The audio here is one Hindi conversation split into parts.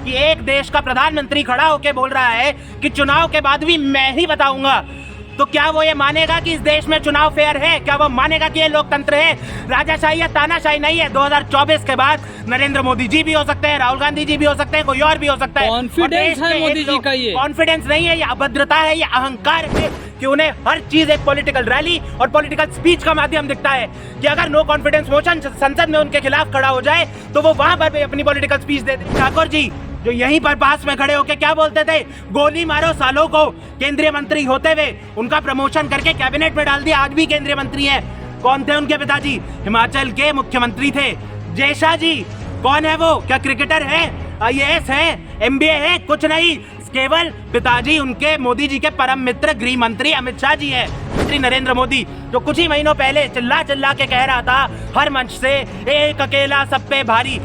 कि एक देश का प्रधानमंत्री खड़ा होकर बोल रहा है कि चुनाव के बाद भी मैं ही बताऊंगा, तो क्या वो ये मानेगा कि इस देश में चुनाव फेयर है? क्या वो मानेगा कि ये लोकतंत्र है? राजाशाही या तानाशाही नहीं है। 2024 के बाद नरेंद्र मोदी जी भी हो सकते हैं, राहुल गांधी जी भी हो सकते हैं, कोई और भी हो सकता है। कॉन्फिडेंस है मोदी जी का, ये कॉन्फिडेंस नहीं है, ये अभद्रता है, ये अहंकार है कि उन्हें हर चीज एक पॉलिटिकल रैली और पॉलिटिकल स्पीच का माध्यम दिखता है। कि अगर नो कॉन्फिडेंस मोशन संसद में उनके खिलाफ खड़ा हो जाए तो वो वहां पर भी अपनी पॉलिटिकल स्पीच देते। ठाकुर जी जो यहीं पर पास में खड़े होके क्या बोलते थे, गोली मारो सालों को, केंद्रीय मंत्री होते हुए उनका प्रमोशन करके कैबिनेट में डाल दिया, आज भी केंद्रीय मंत्री हैं। कौन थे उनके पिताजी? हिमाचल के मुख्यमंत्री थे। जयशाह जी कौन है वो? क्या क्रिकेटर है, IAS है, MBA है? कुछ नहीं, केवल पिताजी उनके मोदी जी के परम मित्र गृह मंत्री अमित शाह जी है। मंत्री नरेंद्र मोदी जो कुछ ही महीनों पहले चिल्ला चिल्ला के कह रहा था हर मंच से, एक अकेला सब पे भारी।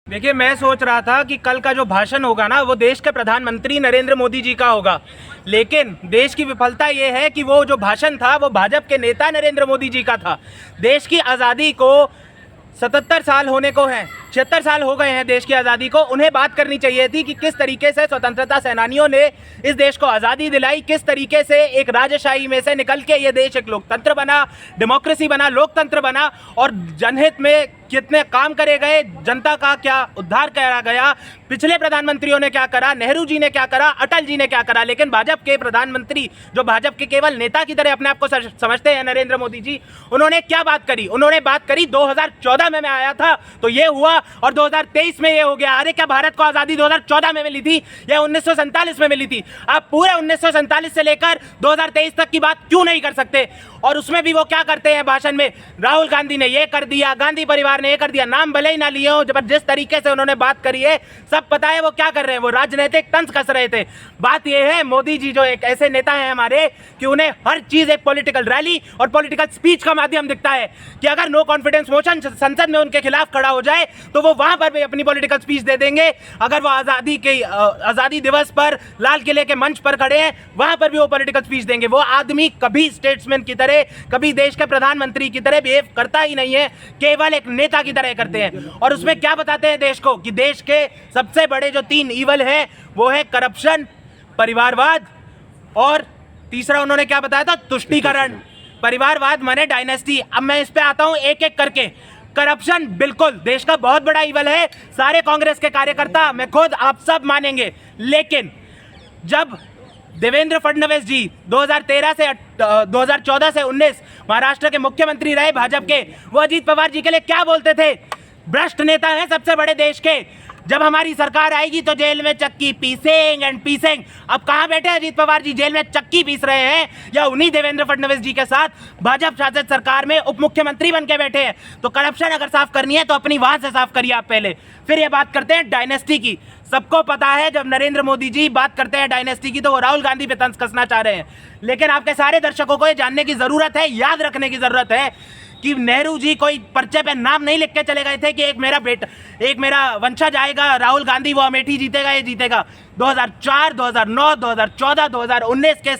देखिए, मैं सोच रहा था कि कल का जो भाषण होगा ना वो देश के प्रधानमंत्री नरेंद्र मोदी जी का होगा, लेकिन देश की विफलता ये है कि वो जो भाषण था वो भाजपा के नेता नरेंद्र मोदी जी का था। देश की आज़ादी को 77 साल होने को हैं, 76 साल हो गए हैं देश की आज़ादी को। उन्हें बात करनी चाहिए थी कि किस तरीके से स्वतंत्रता सेनानियों ने इस देश को आज़ादी दिलाई, किस तरीके से एक राजशाही में से निकल के ये देश एक लोकतंत्र बना, डेमोक्रेसी बना, लोकतंत्र बना, और जनहित में कितने काम करे गए, जनता का क्या उद्धार करा गया, पिछले प्रधानमंत्रियों ने क्या करा, नेहरू जी ने क्या करा, अटल जी ने क्या करा। लेकिन भाजपा के प्रधानमंत्री जो भाजपा के केवल नेता की तरह अपने आप को समझते हैं, नरेंद्र मोदी जी, उन्होंने क्या बात करी? उन्होंने बात करी 2014 में मैं आया था तो ये हुआ और 2023 में ये हो गया। अरे क्या भारत को आज़ादी 2014 में मिली थी या 1947 में मिली थी? आप पूरे 1947 से लेकर 2023 तक की बात क्यों नहीं कर सकते? और उसमें भी वो क्या करते हैं भाषण में, राहुल गांधी ने ये कर दिया, गांधी परिवार ने ये कर दिया, नाम भले ही ना लिए हो, जब जिस तरीके से उन्होंने बात करी है सब पता है वो क्या कर रहे हैं, वो राजनीतिक तंज कस रहे थे। बात ये है, मोदी जी जो एक ऐसे नेता हैं हमारे कि उन्हें हर चीज एक पॉलिटिकल रैली और पॉलिटिकल स्पीच का माध्यम दिखता है। कि अगर नो कॉन्फिडेंस मोशन संसद में उनके खिलाफ खड़ा हो जाए तो वो वहां पर भी अपनी पॉलिटिकल स्पीच दे देंगे। अगर वो आजादी दिवस पर लाल किले के मंच पर खड़े हैं वहां पर भी वो पॉलिटिकल स्पीच देंगे। वो आदमी कभी स्टेट्समैन की तरह, कभी देश के प्रधानमंत्री की तरह बिहेव करता ही नहीं है, केवल एक नेता की तरह करते हैं। और उसमें क्या बताते हैं देश को कि देश के सबसे बड़े जो 3 ईवल है वो है करप्शन, परिवारवाद, और तीसरा उन्होंने क्या बताया था, तुष्टीकरण। परिवारवाद माने डायनेस्टी। अब मैं इस पे आता हूं एक एक करके। करप्शन बिल्कुल देश का बहुत बड़ा ईवल है, सारे कांग्रेस के कार्यकर्ता, मैं खुद, आप सब मानेंगे। लेकिन जब देवेंद्र फडणवीस जी 2014 से 19 महाराष्ट्र के मुख्यमंत्री रहे भाजपा के, वो अजीत पवार जी के लिए क्या बोलते थे, भ्रष्ट नेता हैं सबसे बड़े देश के, जब हमारी सरकार आएगी तो जेल में चक्की पीसेंगे। अब कहां बैठे अजीत पवार जी? जेल में चक्की पीस रहे हैं या उन्हीं देवेंद्र फडणवीस जी के साथ भाजपा शासित सरकार में उप मुख्यमंत्री बन के बैठे हैं? तो करप्शन अगर साफ करनी है तो अपनी वहां से साफ करिए आप पहले। फिर ये बात करते हैं डायनेस्टी की। सबको पता है जब नरेंद्र मोदी जी बात करते हैं डायनेस्टी की तो वो राहुल गांधी पे तंज कसना चाह रहे हैं, लेकिन आपके सारे दर्शकों को ये जानने की जरूरत है, याद रखने की जरूरत है कि नेहरू जी कोई पर्चे पे नाम नहीं लिख के चले गए थे कि एक मेरा वंशज आएगा, राहुल गांधी, वो अमेठी जीतेगा, ये जीतेगा। 2004, 2009, 2014, 2019 के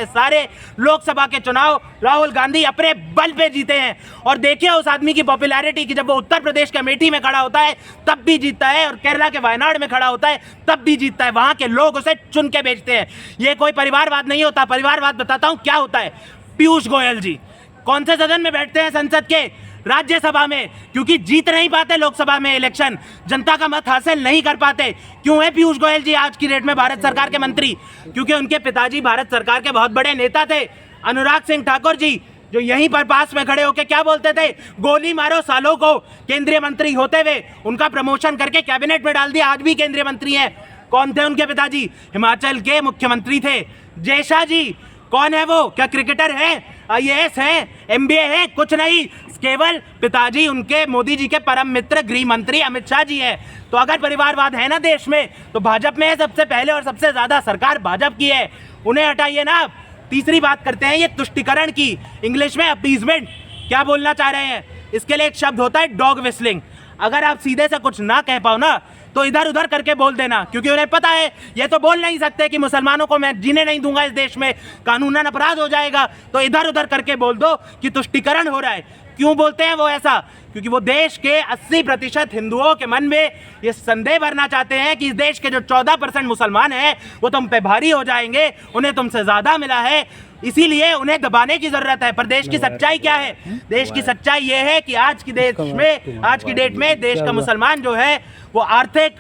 सारे लोकसभा के चुनाव राहुल गांधी अपने बल पे जीते हैं। और देखिए उस आदमी की पॉपुलैरिटी कि जब वो उत्तर प्रदेश के अमेठी में खड़ा होता है तब भी जीतता है, और केरला के वायनाड में खड़ा होता है तब भी जीतता है। वहां के लोग उसे चुन के बेचते हैं। ये कोई परिवारवाद नहीं होता। परिवारवाद बताता हूं क्या होता है। पीयूष गोयल जी कौन से सदन में बैठते हैं संसद के? राज्यसभा में, क्योंकि जीत नहीं पाते लोकसभा में इलेक्शन, जनता का मत हासिल नहीं कर पाते। क्यों है पीयूष गोयल जी आज की डेट में भारत सरकार के मंत्री? क्योंकि उनके पिताजी भारत सरकार के बहुत बड़े नेता थे। अनुराग सिंह ठाकुर जी जो यहीं पर पास में खड़े होकर क्या बोलते थे, गोली मारो सालों को, केंद्रीय मंत्री होते हुए उनका प्रमोशन करके कैबिनेट में डाल दिया, आज भी केंद्रीय मंत्री हैं। कौन थे उनके पिताजी? हिमाचल के मुख्यमंत्री थे। जयशाह जी कौन है वो? क्या क्रिकेटर है, IAS है, MBA है? कुछ नहीं, केवल पिताजी उनके मोदी जी के परम मित्र गृह मंत्री अमित शाह जी है। तो अगर परिवारवाद है ना देश में तो भाजपा में है सबसे पहले, और सबसे ज्यादा सरकार भाजपा की है, उन्हें हटाइए ना। तीसरी बात करते हैं ये तुष्टीकरण की, इंग्लिश में अपीजमेंट। क्या बोलना चाह रहे हैं? इसके लिए एक शब्द होता है डॉग विस्लिंग। अगर आप सीधे से कुछ ना कह पाओ ना तो इधर उधर करके बोल देना, क्योंकि उन्हें पता है ये तो बोल नहीं सकते कि मुसलमानों को मैं जीने नहीं दूंगा इस देश में, कानूनन अपराध हो जाएगा, तो इधर उधर करके बोल दो कि तुष्टीकरण हो रहा है। क्यों बोलते हैं वो ऐसा? क्योंकि वो देश के 80% हिंदुओं के मन में ये संदेह भरना चाहते हैं कि इस देश के जो 14% मुसलमान हैं वो तुम पे भारी हो जाएंगे, उन्हें तुमसे ज़्यादा मिला है, इसीलिए उन्हें दबाने की जरूरत है। पर देश की सच्चाई क्या है? देश की सच्चाई ये है कि आज की डेट में देश का मुसलमान जो है वो आर्थिक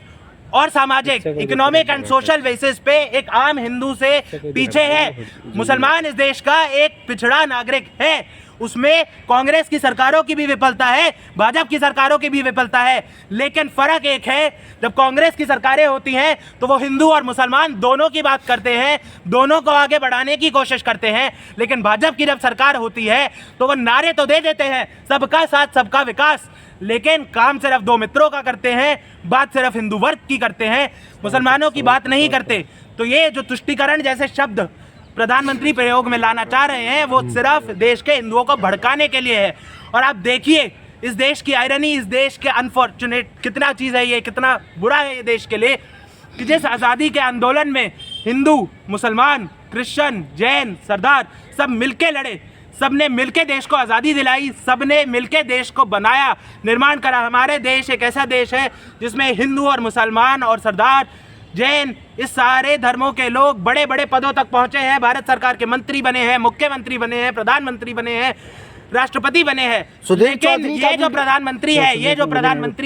और सामाजिक, इकोनॉमिक एंड सोशल बेसिस पे एक आम हिंदू से पीछे है। मुसलमान इस देश का एक पिछड़ा नागरिक है। उसमें कांग्रेस की सरकारों की भी विफलता है, भाजपा की सरकारों की भी विफलता है, लेकिन फर्क एक है, जब कांग्रेस की सरकारें होती हैं तो वो हिंदू और मुसलमान दोनों की बात करते हैं, दोनों को आगे बढ़ाने की कोशिश करते हैं। लेकिन भाजपा की जब सरकार होती है तो वो नारे तो दे देते हैं सबका साथ सबका विकास, लेकिन काम सिर्फ दो मित्रों का करते हैं, बात सिर्फ हिंदू वर्ग की करते हैं, मुसलमानों की बात नहीं करते। तो ये जो तुष्टीकरण जैसे शब्द प्रधानमंत्री प्रयोग में लाना चाह रहे हैं वो सिर्फ देश के हिंदुओं को भड़काने के लिए है। और आप देखिए इस देश की आयरनी, इस देश के अनफॉर्चुनेट कितना चीज़ है ये, कितना बुरा है ये देश के लिए कि जिस आज़ादी के आंदोलन में हिंदू, मुसलमान, क्रिश्चियन, जैन, सरदार सब मिलके लड़े, सबने मिलके देश को आज़ादी दिलाई, सबने मिलके देश को बनाया, निर्माण करा। हमारे देश एक ऐसा देश है जिसमें हिंदू और मुसलमान और सरदार, जैन, इस सारे धर्मों के लोग बड़े बड़े पदों तक पहुंचे हैं, भारत सरकार के मंत्री बने हैं, मुख्यमंत्री बने हैं, प्रधानमंत्री बने हैं, राष्ट्रपति बने हैं। लेकिन ये जो प्रधानमंत्री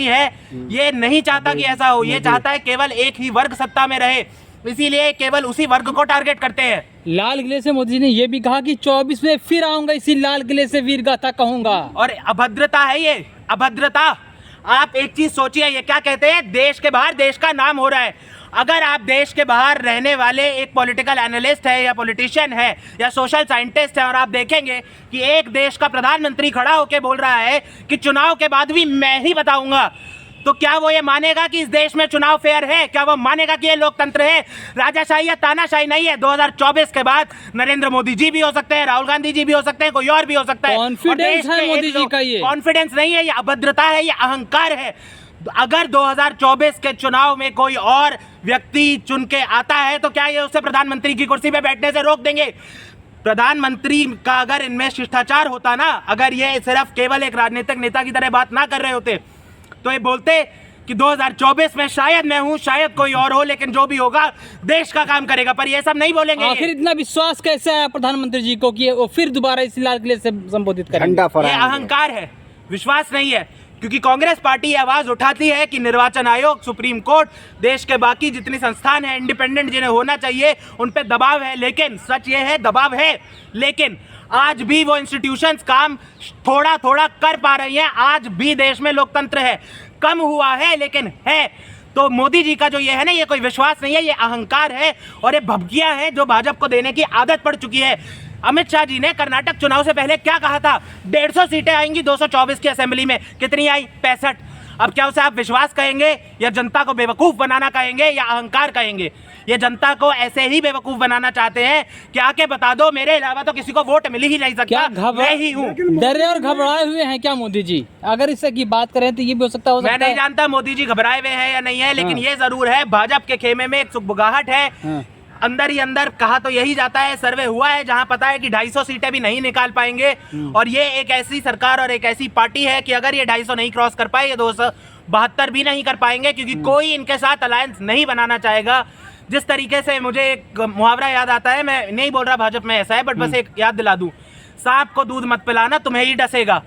है ये नहीं चाहता कि ऐसा हो, ये चाहता है केवल एक ही वर्ग सत्ता में रहे, इसीलिए केवल उसी वर्ग को टारगेट करते हैं। लाल किले से मोदी जी ने ये भी कहा कि 24 में फिर आऊंगा, इसी लाल किले से वीर गाथा कहूंगा। और अभद्रता है ये, अभद्रता। आप एक चीज सोचिए, ये क्या कहते हैं, देश के बाहर देश का नाम हो रहा है। अगर आप देश के बाहर रहने वाले एक पॉलिटिकल एनालिस्ट है या पॉलिटिशियन है या सोशल साइंटिस्ट है और आप देखेंगे कि एक देश का प्रधानमंत्री खड़ा होकर बोल रहा है कि चुनाव के बाद भी मैं ही बताऊंगा, तो क्या वो ये मानेगा कि इस देश में चुनाव फेयर है? क्या वो मानेगा कि ये लोकतंत्र है? राजाशाही या तानाशाही नहीं है। 2024 के बाद नरेंद्र मोदी जी भी हो सकते हैं, राहुल गांधी जी भी हो सकते हैं, कोई और भी हो सकता है। कॉन्फिडेंस है मोदी जी का, ये कॉन्फिडेंस नहीं है, ये अभद्रता है, ये अहंकार है। अगर 2024 के चुनाव में कोई और व्यक्ति चुन के आता है तो क्या ये उसे प्रधानमंत्री की कुर्सी पे बैठने से रोक देंगे? प्रधानमंत्री का अगर इनमें शिष्टाचार होता ना, अगर ये सिर्फ केवल एक राजनीतिक नेता की तरह बात ना कर रहे होते तो ये बोलते कि 2024 में शायद मैं हूं, शायद कोई और हो, लेकिन जो भी होगा देश का काम करेगा। पर ये सब नहीं बोलेंगे। आखिर इतना विश्वास कैसे आया प्रधानमंत्री जी को कि वो फिर दोबारा इस लाल किले से संबोधित करेंगे? ये अहंकार है, विश्वास नहीं है। क्योंकि कांग्रेस पार्टी आवाज उठाती है कि निर्वाचन आयोग, सुप्रीम कोर्ट, देश के बाकी जितनी संस्थान हैं इंडिपेंडेंट जिन्हें होना चाहिए उन पे दबाव है, लेकिन सच ये है दबाव है, लेकिन आज भी वो इंस्टीट्यूशंस काम थोड़ा थोड़ा कर पा रही हैं। आज भी देश में लोकतंत्र है, कम हुआ है लेकिन है। तो मोदी जी का जो ये है ना, ये कोई विश्वास नहीं है, ये अहंकार है और ये भभकियां हैं जो भाजपा को देने की आदत पड़ चुकी है। अमित शाह जी ने कर्नाटक चुनाव से पहले क्या कहा था? 150 सीटें आएंगी 224 की असेंबली में। कितनी आई? 65। अब क्या उसे आप विश्वास कहेंगे या जनता को बेवकूफ़ बनाना कहेंगे या अहंकार कहेंगे? ये जनता को ऐसे ही बेवकूफ़ बनाना चाहते हैं कि आके बता दो मेरे अलावा तो किसी को वोट मिल ही नहीं सकता, मैं ही हूँ। डरे और घबराए हुए हैं क्या मोदी जी? अगर इससे की बात करें तो ये भी हो सकता है। मैं नहीं जानता मोदी जी घबराए हुए हैं या नहीं है, लेकिन ये जरूर है भाजपा के खेमे में एक सुगबुगाहट है। अंदर ही अंदर कहा तो यही जाता है, सर्वे हुआ है जहां पता है कि 250 सीटें भी नहीं निकाल पाएंगे। और ये एक ऐसी सरकार और एक ऐसी पार्टी है कि अगर ये 250 नहीं क्रॉस कर पाए, ये 272 भी नहीं कर पाएंगे, क्योंकि कोई इनके साथ अलायंस नहीं बनाना चाहेगा। जिस तरीके से मुझे एक मुहावरा याद आता है, मैं नहीं बोल रहा भाजपा में ऐसा है, बट बस एक याद दिला दूं, सांप को दूध मत पिलाना, तुम्हें ही डसेगा।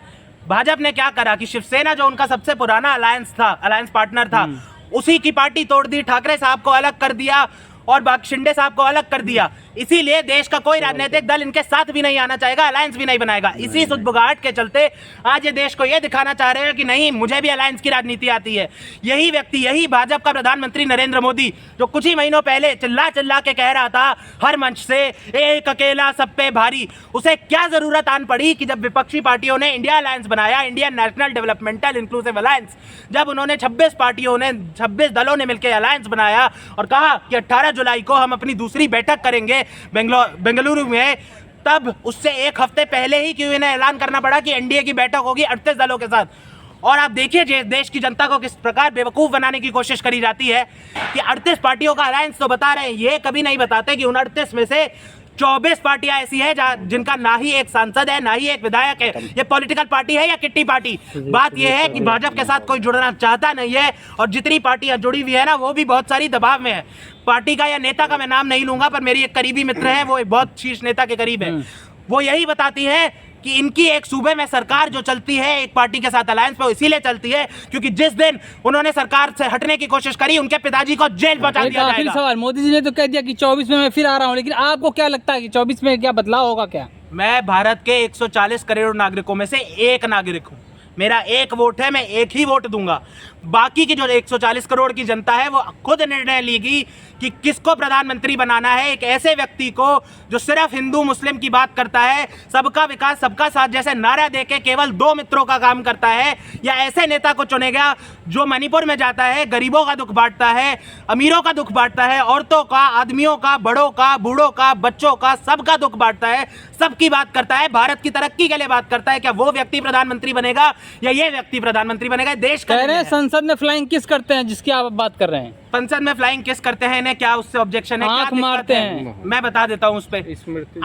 भाजपा ने क्या करा कि शिवसेना जो उनका सबसे पुराना अलायंस पार्टनर था, उसी की पार्टी तोड़ दी, ठाकरे साहब को अलग कर दिया और शिंदे साहब को अलग कर दिया। इसीलिए देश का कोई राजनीतिक दल इनके साथ भी नहीं आना चाहेगा, अलायंस भी नहीं बनाएगा। इसी सुगबुगाहट के चलते आज ये देश को ये दिखाना चाह रहे हैं कि नहीं, मुझे भी अलायंस की राजनीति आती है। यही व्यक्ति, यही भाजपा का प्रधानमंत्री नरेंद्र मोदी, जो कुछ ही महीनों पहले चिल्ला चिल्ला के कह रहा था हर मंच से, एक अकेला सब पे भारी, उसे क्या जरूरत आन पड़ी कि जब विपक्षी पार्टियों ने इंडिया अलायंस बनाया, Indian national developmental inclusive alliance, जब उन्होंने 26 दलों ने मिलकर अलायंस बनाया और कहा कि 18 जुलाई को हम अपनी दूसरी बैठक करेंगे बेंगलुरु में, तब उससे एक हफ्ते पहले ही क्यों इन्हें ऐलान करना पड़ा कि एनडीए की बैठक होगी 38 दलों के साथ। और आप देखिए देश की जनता को किस प्रकार बेवकूफ़ बनाने की कोशिश करी जाती है कि 38 पार्टियों का अलायंस तो बता रहे हैं, ये कभी नहीं बताते कि उन 38 में से 24 पार्टियां ऐसी है जिनका ना ही एक सांसद है, ना ही एक विधायक है। ये पॉलिटिकल पार्टी है या किट्टी पार्टी? बात ये है कि भाजपा के साथ कोई जुड़ना चाहता नहीं है, और जितनी पार्टियां जुड़ी हुई है ना, वो भी बहुत सारी दबाव में है। पार्टी का या नेता का मैं नाम नहीं लूंगा, पर मेरी एक करीबी मित्र है, वो एक बहुत शीर्ष नेता के करीब है। वो यही बताती है कि इनकी एक सूबे में सरकार जो चलती है एक पार्टी के साथ अलायंस पे, इसीलिए चलती है क्योंकि जिस दिन उन्होंने सरकार से हटने की कोशिश करी, उनके पिताजी को जेल पहुंचा दिया आखिरी जाएगा। सवाल, मोदी जी ने तो कह दिया कि 24 में मैं फिर आ रहा हूँ, लेकिन आपको क्या लगता है कि 24 में क्या बदलाव होगा क्या? मैं भारत के 140 करोड़ नागरिकों में से एक नागरिक हूं। मेरा एक वोट है, मैं एक ही वोट दूंगा। बाकी की जो 140 करोड़ की जनता है, वो खुद निर्णय लेगी कि किसको प्रधानमंत्री बनाना है। एक ऐसे व्यक्ति को जो सिर्फ हिंदू मुस्लिम की बात करता है, सबका विकास सबका साथ जैसे नारा देके केवल 2 मित्रों का काम करता है, या ऐसे नेता को चुनेगा जो मणिपुर में जाता है, गरीबों का दुख बांटता है, अमीरों का दुख बांटता है, औरतों का, आदमियों का, बड़ों का, बूढ़ों का, बच्चों का, सबका दुख बांटता है, सबकी बात करता है, भारत की तरक्की के लिए बात करता है। क्या वो व्यक्ति प्रधानमंत्री बनेगा या ये व्यक्ति प्रधानमंत्री बनेगा? देश का कह रहे हैं संसद में फ्लाइंग किस करते हैं, जिसकी आप बात कर रहे हैं। संसद में फ्लाइंग किस करते हैं, इन्हें क्या उससे ऑब्जेक्शन है? क्या आंख दिक्कत मारते है? हैं। मैं बता देता हूं उस पे।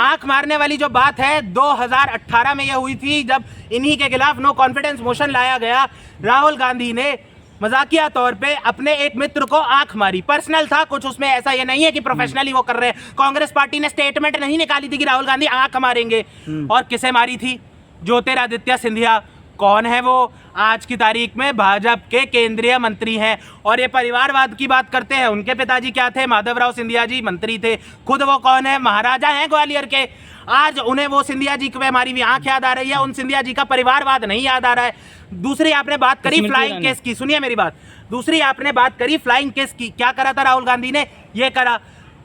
आंख मारने वाली जो बात है 2018 में यह हुई थी, जब इन्हीं के खिलाफ नो कॉन्फिडेंस मोशन लाया गया। राहुल गांधी ने मजाकिया तौर पे अपने एक मित्र को आंख मारी। पर्सनल था कुछ उसमें, ऐसा ये नहीं है कि प्रोफेशनली वो कर रहे हैं। कांग्रेस पार्टी ने स्टेटमेंट नहीं निकाली थी कि राहुल गांधी आंख मारेंगे। और किसे मारी थी? ज्योतिरादित्य सिंधिया। कौन है वो? आज की तारीख में भाजपा के केंद्रीय मंत्री हैं। और ये परिवारवाद की बात करते हैं, उनके पिताजी क्या थे? माधवराव सिंधिया जी मंत्री थे। खुद वो कौन है? महाराजा हैं ग्वालियर के। आज उन्हें वो सिंधिया जी की हमारी भी आंख याद आ रही है, उन सिंधिया जी का परिवारवाद नहीं याद आ रहा है। दूसरी आपने बात करी फ्लाइंग केस की, सुनिए मेरी बात। दूसरी आपने बात करी फ्लाइंग केस की। क्या करा था राहुल गांधी ने? ये करा।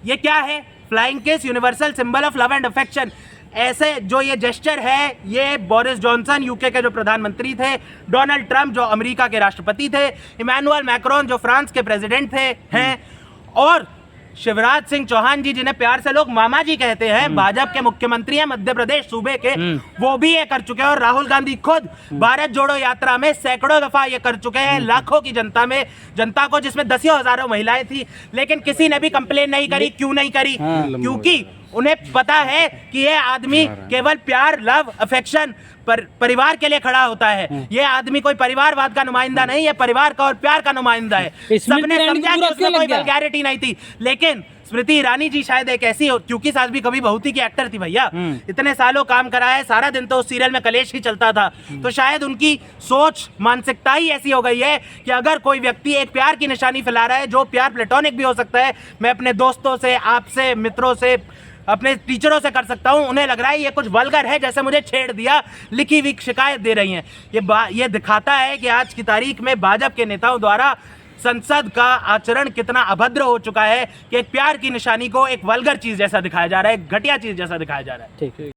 ये क्या है? Flying case, universal symbol of love and affection. ऐसे जो ये जेस्चर है, ये बोरिस जॉनसन यूके के जो प्रधानमंत्री थे, डोनाल्ड ट्रंप जो अमेरिका के राष्ट्रपति थे, इमैनुअल मैक्रोन जो फ्रांस के प्रेसिडेंट थे हैं, और शिवराज सिंह चौहान जी जिन्हें प्यार से लोग मामा जी कहते हैं, भाजपा के मुख्यमंत्री हैं मध्य प्रदेश सूबे के, वो भी ये कर चुके हैं। और राहुल गांधी खुद भारत जोड़ो यात्रा में सैकड़ों दफा ये कर चुके हैं, लाखों की जनता को, जिसमें दसियों हजारों महिलाएं थी, लेकिन किसी ने भी कंप्लेन नहीं करी। क्यों नहीं करी? क्योंकि उन्हें पता है कि ये आदमी केवल प्यार, लव, अफेक्शन, परिवार के लिए खड़ा होता है। ये आदमी कोई परिवारवाद का नुमाइंदा नहीं है, परिवार का और प्यार का नुमाइंदा है। सबने समझा कि उसमें कोई वल्गैरिटी नहीं थी, लेकिन स्मृति ईरानी जी शायद एक ऐसी हो, क्योंकि सास भी कभी बहुती की एक्टर थी भैया, इतने सालों काम करा है, सारा दिन तो उस सीरियल में कलेश ही चलता था। तो शायद उनकी सोच, मानसिकता ही ऐसी हो गई है कि अगर कोई व्यक्ति एक प्यार की निशानी फैला रहा है, जो प्यार प्लेटोनिक भी हो सकता है, मैं अपने दोस्तों से, आपसे, मित्रों से, अपने टीचरों से कर सकता हूं, उन्हें लग रहा है ये कुछ वल्गर है, जैसे मुझे छेड़ दिया, लिखी हुई शिकायत दे रही हैं। ये दिखाता है कि आज की तारीख में भाजपा के नेताओं द्वारा संसद का आचरण कितना अभद्र हो चुका है कि एक प्यार की निशानी को एक वल्गर चीज जैसा दिखाया जा रहा है, घटिया चीज जैसा दिखाया जा रहा है। ठीक है।